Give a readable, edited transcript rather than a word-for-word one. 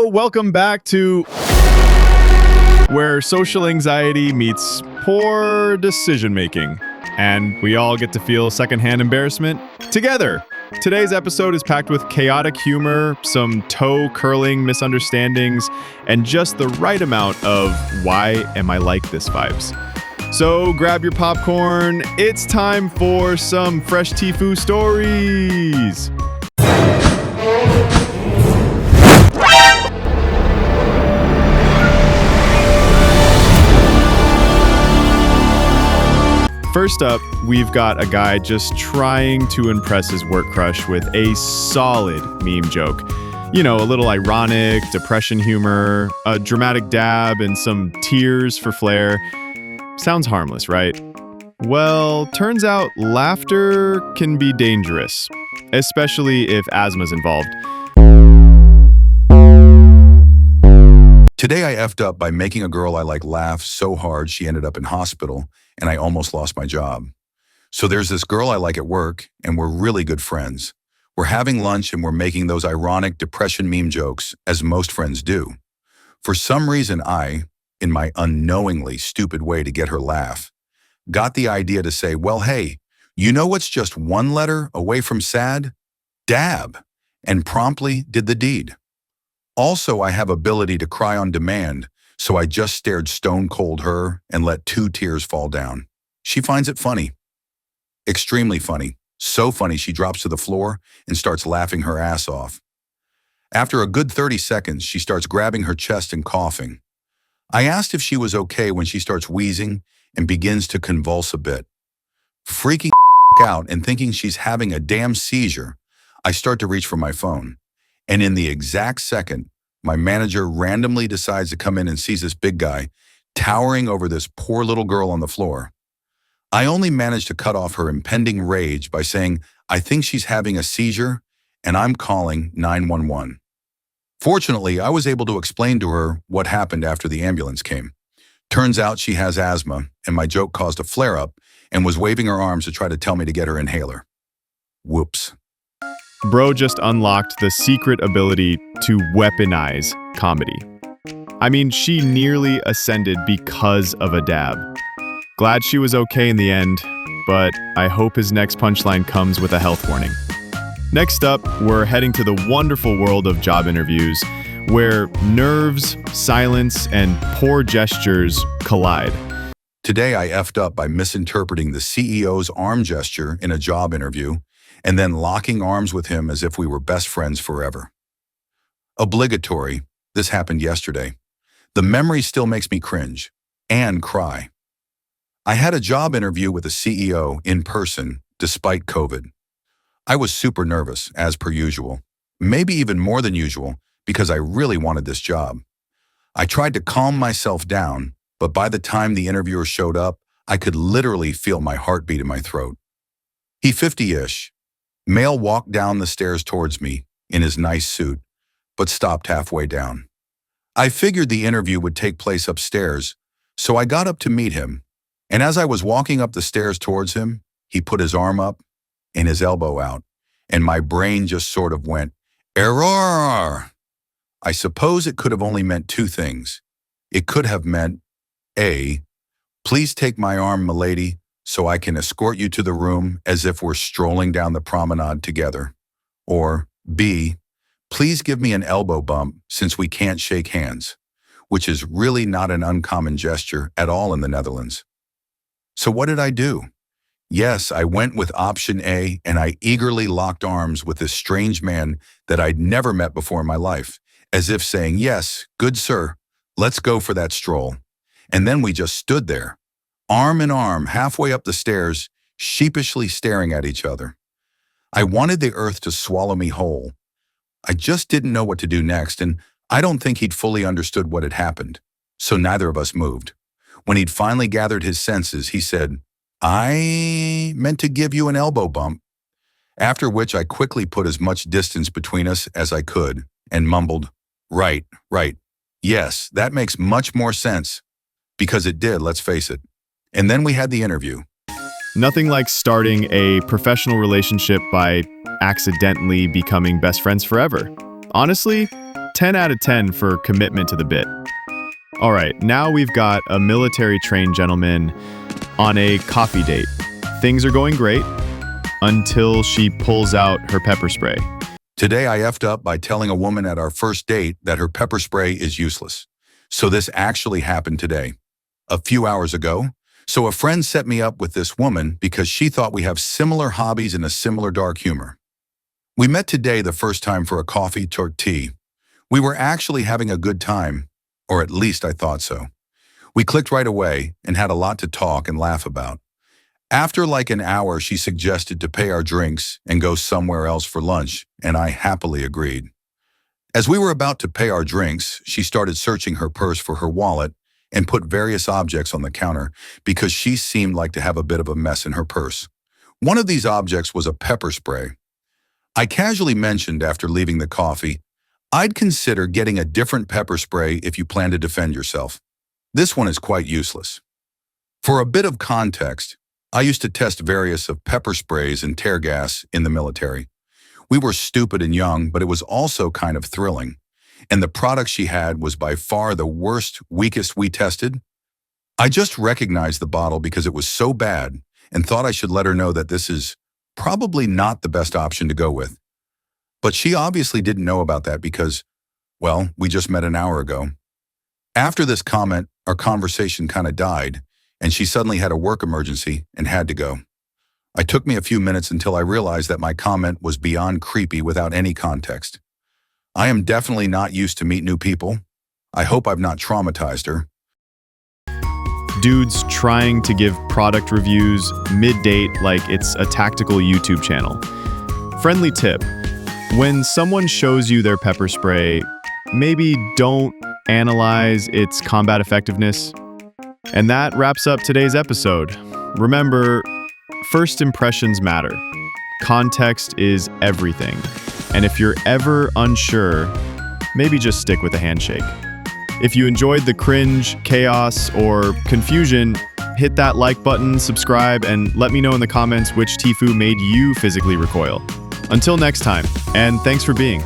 welcome back to where social anxiety meets poor decision making, and we all get to feel secondhand embarrassment together. Today's episode is packed with chaotic humor, some toe-curling misunderstandings, and just the right amount of why am I like this vibes. So grab your popcorn, it's time for some fresh TIFU stories! First up, we've got a guy just trying to impress his work crush with a solid meme joke. You know, a little ironic, depression humor, a dramatic dab, and some tears for flair. Sounds harmless, right? Well, turns out laughter can be dangerous, especially if asthma's involved. Today I effed up by making a girl I like laugh so hard she ended up in hospital and I almost lost my job. So there's this girl I like at work and we're really good friends. We're having lunch and we're making those ironic depression meme jokes as most friends do. For some reason I, in my unknowingly stupid way to get her laugh, got the idea to say, well, hey, you know what's just one letter away from sad? Dab, and promptly did the deed. Also, I have ability to cry on demand, so I just stared stone cold her and let 2 tears fall down. She finds it funny. Extremely funny. So funny she drops to the floor and starts laughing her ass off. After a good 30 seconds, she starts grabbing her chest and coughing. I asked if she was okay when she starts wheezing and begins to convulse a bit. Freaking out and thinking she's having a damn seizure, I start to reach for my phone. And in the exact second, my manager randomly decides to come in and sees this big guy towering over this poor little girl on the floor. I only managed to cut off her impending rage by saying, I think she's having a seizure and I'm calling 911. Fortunately, I was able to explain to her what happened after the ambulance came. Turns out she has asthma and my joke caused a flare-up and was waving her arms to try to tell me to get her inhaler. Whoops. Bro just unlocked the secret ability to weaponize comedy. I mean, she nearly ascended because of a dab. Glad she was okay in the end, but I hope his next punchline comes with a health warning. Next up, we're heading to the wonderful world of job interviews, where nerves, silence, and poor gestures collide. Today I effed up by misinterpreting the CEO's arm gesture in a job interview and then locking arms with him as if we were best friends forever. Obligatory, this happened yesterday. The memory still makes me cringe and cry. I had a job interview with the CEO in person despite COVID. I was super nervous, as per usual, maybe even more than usual because I really wanted this job. I tried to calm myself down, but by the time the interviewer showed up, I could literally feel my heartbeat in my throat. He 50-ish. Male walked down the stairs towards me in his nice suit, but stopped halfway down. I figured the interview would take place upstairs, so I got up to meet him, and as I was walking up the stairs towards him, he put his arm up and his elbow out, and my brain just sort of went, error! I suppose it could have only meant 2 things. It could have meant, A, please take my arm, milady, so I can escort you to the room as if we're strolling down the promenade together. Or B, please give me an elbow bump since we can't shake hands, which is really not an uncommon gesture at all in the Netherlands. So what did I do? Yes, I went with option A and I eagerly locked arms with this strange man that I'd never met before in my life, as if saying, yes, good sir, let's go for that stroll. And then we just stood there, arm in arm, halfway up the stairs, sheepishly staring at each other. I wanted the earth to swallow me whole. I just didn't know what to do next, and I don't think he'd fully understood what had happened, so neither of us moved. When he'd finally gathered his senses, he said, I meant to give you an elbow bump, after which I quickly put as much distance between us as I could and mumbled, right, yes, that makes much more sense, because it did, let's face it. And then we had the interview. Nothing like starting a professional relationship by accidentally becoming best friends forever. Honestly, 10 out of 10 for commitment to the bit. All right, now we've got a military-trained gentleman on a coffee date. Things are going great until she pulls out her pepper spray. Today I effed up by telling a woman at our first date that her pepper spray is useless. So this actually happened today, a few hours ago. So a friend set me up with this woman because she thought we have similar hobbies and a similar dark humor. We met today the first time for a coffee or tea. We were actually having a good time, or at least I thought so. We clicked right away and had a lot to talk and laugh about. After like an hour, she suggested to pay our drinks and go somewhere else for lunch, and I happily agreed. As we were about to pay our drinks, she started searching her purse for her wallet and put various objects on the counter because she seemed like to have a bit of a mess in her purse. One of these objects was a pepper spray. I casually mentioned after leaving the coffee, I'd consider getting a different pepper spray if you plan to defend yourself. This one is quite useless. For a bit of context, I used to test various of pepper sprays and tear gas in the military. We were stupid and young, but it was also kind of thrilling. And the product she had was by far the worst, weakest we tested. I just recognized the bottle because it was so bad and thought I should let her know that this is probably not the best option to go with. But she obviously didn't know about that because, well, we just met an hour ago. After this comment, our conversation kind of died, and she suddenly had a work emergency and had to go. It took me a few minutes until I realized that my comment was beyond creepy without any context. I am definitely not used to meet new people. I hope I've not traumatized her. Dudes trying to give product reviews mid-date like it's a tactical YouTube channel. Friendly tip: when someone shows you their pepper spray, maybe don't analyze its combat effectiveness. And that wraps up today's episode. Remember, first impressions matter. Context is everything. And if you're ever unsure, maybe just stick with a handshake. If you enjoyed the cringe, chaos, or confusion, hit that like button, subscribe, and let me know in the comments which TIFU made you physically recoil. Until next time, and thanks for being.